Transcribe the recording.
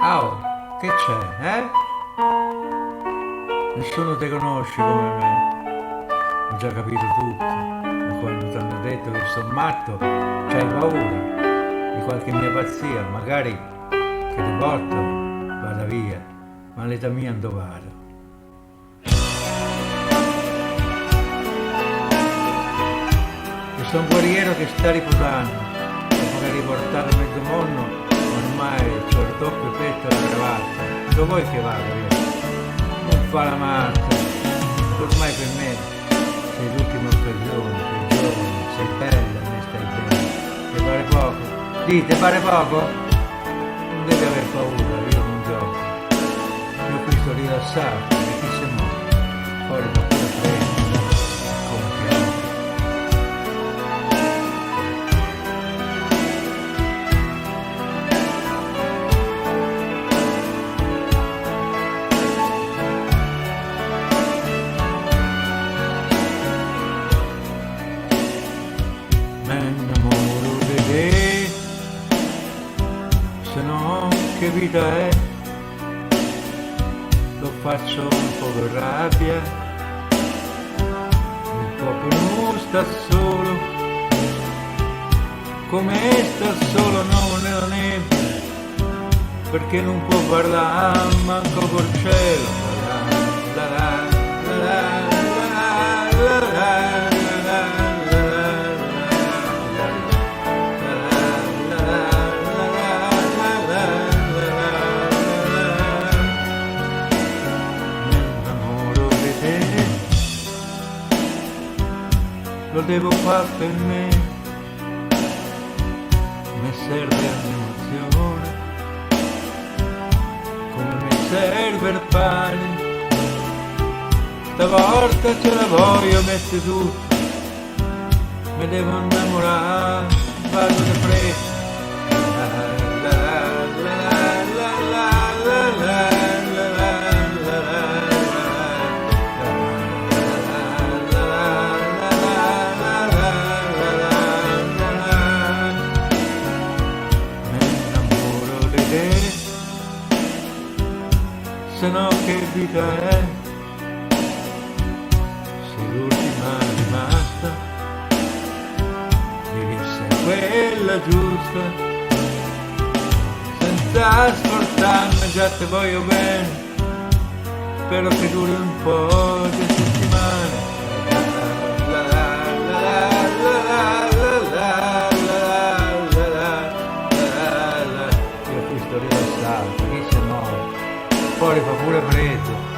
Oh, che c'è, eh? Nessuno ti conosce come me. Ho già capito tutto. Da quando ti hanno detto che sono matto, c'hai paura di qualche mia pazzia, magari che ti porto, vada via, ma l'età mia non vado. Io sono un guerriero che sta riputando, dopo che hai riportato mezzo mondo, ormai c'ho il doppio petto e la cravatta. Dove vuoi che vada via? Non fa la matta, ormai per me sei l'ultima occasione, sei giovane, sei bella e ne stai bene. Ti pare poco? Dite, pare poco? Non devi aver paura, io non gioco. Io qui sto rilassato, e chi se muore? Fuori da quella fretta, confiato. Me innamoro di te, se no che vita è, lo faccio un po' per rabbia, un po' per non sta solo, come sta solo no nella nebbia, perché non può parlare manco col cielo. La la la la la la la la. Lo devo fare per me, mi serve l'emozione, come mi serve il pane, stavolta ce la voglio mettere tutta, mi devo innamorare, vado di fretta. Se no che vita è, sei l'ultima rimasta, devi essere quella giusta, senza sforzarmi già te voglio bene, spero che duri un po' di settimane. Io qui sto rilassato, chi se muore? Fuori fa pure freddo.